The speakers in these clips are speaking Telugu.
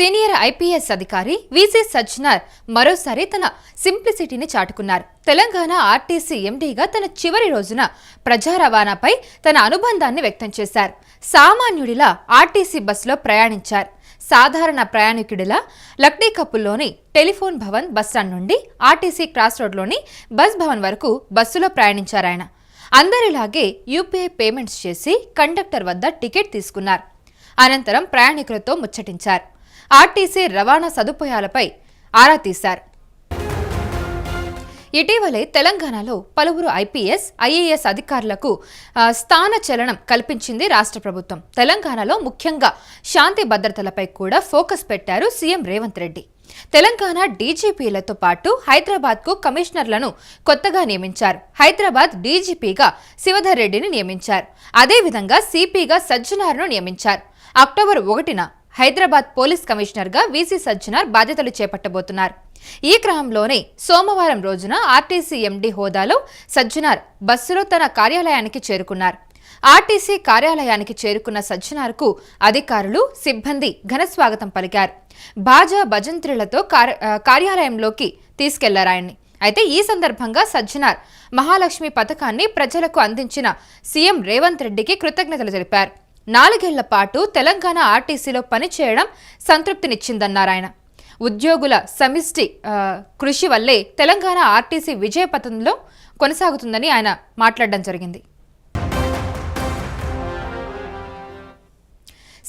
సీనియర్ ఐపీఎస్ అధికారి వీసీ సజ్జనార్ మరోసారి తన సింప్లిసిటీని చాటుకున్నారు. తెలంగాణ ఆర్టీసీ ఎండీగా తన చివరి రోజున ప్రజా రవాణాపై తన అనుబంధాన్ని వ్యక్తం చేశారు. సామాన్యుడిలా ఆర్టీసీ బస్సులో ప్రయాణించారు. సాధారణ ప్రయాణికుడిలా లక్డీకప్పుల్లోని టెలిఫోన్ భవన్ బస్టాండ్ నుండి ఆర్టీసీ క్రాస్ రోడ్లోని బస్ భవన్ వరకు బస్సులో ప్రయాణించారాయన. అందరిలాగే యూపీఐ పేమెంట్స్ చేసి కండక్టర్ వద్ద టికెట్ తీసుకున్నారు. అనంతరం ప్రయాణికులతో ముచ్చటించారు. ఆర్టీసీ రవాణా సదుపాయాలపై ఆరా తీశారు. ఇటీవలే తెలంగాణలో పలువురు ఐపీఎస్, ఐఏఎస్ అధికారులకు స్థానచలనం కల్పించింది రాష్ట్ర ప్రభుత్వం. తెలంగాణలో ముఖ్యంగా శాంతి భద్రతలపై కూడా ఫోకస్ పెట్టారు సీఎం రేవంత్ రెడ్డి. తెలంగాణ డీజీపీలతో పాటు హైదరాబాద్కు కమిషనర్లను కొత్తగా నియమించారు. హైదరాబాద్ డీజీపీగా శివధర్ రెడ్డిని నియమించారు. అదేవిధంగా సిపిగా సజ్జనార్ను నియమించారు. అక్టోబర్ 1న హైదరాబాద్ పోలీస్ కమిషనర్గా వీసీ సజ్జనార్ బాధ్యతలు చేపట్టబోతున్నారు. ఈ క్రమంలోనే సోమవారం రోజున ఆర్టీసీ ఎండీ హోదాలో సజ్జనార్ బస్సులో తన కార్యాలయానికి చేరుకున్నారు. ఆర్టీసీ కార్యాలయానికి చేరుకున్న సజ్జనార్కు అధికారులు, సిబ్బంది ఘనస్వాగతం పలికారు. బాజా భజంత్రులతో కార్యాలయంలోకి తీసుకెళ్లారాయన్ని. అయితే ఈ సందర్భంగా సజ్జనార్ మహాలక్ష్మి పథకాన్ని ప్రజలకు అందించిన సీఎం రేవంత్ రెడ్డికి కృతజ్ఞతలు తెలిపారు. 4 ఏళ్ల పాటు తెలంగాణ ఆర్టీసీలో పనిచేయడం సంతృప్తినిచ్చిందన్నారాయన. ఉద్యోగుల సమిష్టి కృషి వల్లే తెలంగాణ ఆర్టీసీ విజయపథంలో కొనసాగుతుందని ఆయన మాట్లాడడం జరిగింది.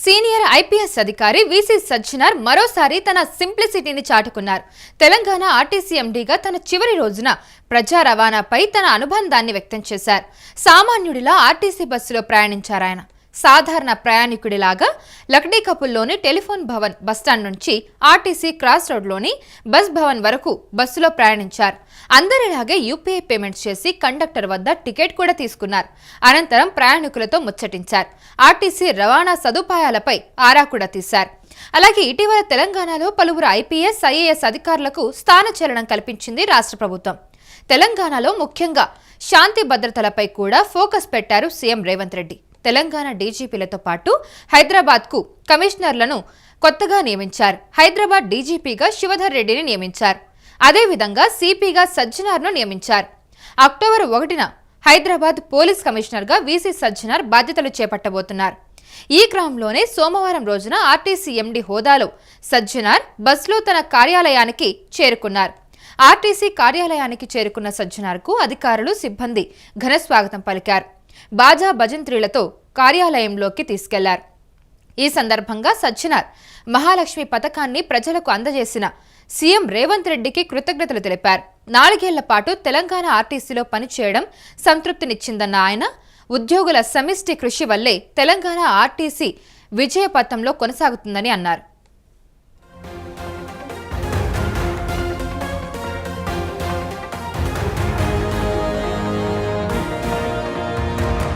సీనియర్ ఐపీఎస్ అధికారి వీసీ సజ్జనార్ మరోసారి తన సింప్లిసిటీని చాటుకున్నారు. తెలంగాణ ఆర్టీసీ ఎండీగా తన చివరి రోజున ప్రజా రవాణాపై తన అనుబంధాన్ని వ్యక్తం చేశారు. సామాన్యుడిలా ఆర్టీసీ బస్సులో ప్రయాణించారాయన. సాధారణ ప్రయాణికుడిలాగా లక్డీకప్పుల్లోని టెలిఫోన్ భవన్ బస్టాండ్ నుంచి ఆర్టీసీ క్రాస్ రోడ్లోని బస్ భవన్ వరకు బస్సులో ప్రయాణించారు. అందరిలాగే యూపీఐ పేమెంట్స్ చేసి కండక్టర్ వద్ద టికెట్ కూడా తీసుకున్నారు. అనంతరం ప్రయాణికులతో ముచ్చటించారు. ఆర్టీసీ రవాణా సదుపాయాలపై ఆరా కూడా తీశారు. అలాగే ఇటీవల తెలంగాణలో పలువురు ఐపీఎస్, ఐఏఎస్ అధికారులకు స్థానచలనం కల్పించింది రాష్ట్ర ప్రభుత్వం. తెలంగాణలో ముఖ్యంగా శాంతి భద్రతలపై కూడా ఫోకస్ పెట్టారు సీఎం రేవంత్ రెడ్డి. తెలంగాణ డీజీపీలతో పాటు హైదరాబాద్కు కమిషనర్లను కొత్తగా నియమించారు. హైదరాబాద్ డీజీపీగా శివధర్ రెడ్డిని నియమించారు. అదేవిధంగా సిపిగా సజ్జనార్ను నియమించారు. అక్టోబర్ 1న హైదరాబాద్ పోలీస్ కమిషనర్గా వీసీ సజ్జనార్ బాధ్యతలు చేపట్టబోతున్నారు. ఈ క్రమంలోనే సోమవారం రోజున ఆర్టీసీ ఎండీ హోదాలో సజ్జనార్ బస్సులో తన కార్యాలయానికి చేరుకున్నారు. ఆర్టీసీ కార్యాలయానికి చేరుకున్న సజ్జనార్కు అధికారులు, సిబ్బంది ఘనస్వాగతం పలికారు. బాజా భజంత్రీలతో కార్యాలయంలోకి తీసుకెళ్లారు. ఈ సందర్భంగా సజ్జనార్ మహాలక్ష్మి పథకాన్ని ప్రజలకు అందజేసిన సీఎం రేవంత్ రెడ్డికి కృతజ్ఞతలు తెలిపారు. 4 ఏళ్ల పాటు తెలంగాణ ఆర్టీసీలో పనిచేయడం సంతృప్తినిచ్చిందన్న ఆయన, ఉద్యోగుల సమిష్టి కృషి వల్లే తెలంగాణ ఆర్టీసీ విజయపథంలో కొనసాగుతుందని అన్నారు.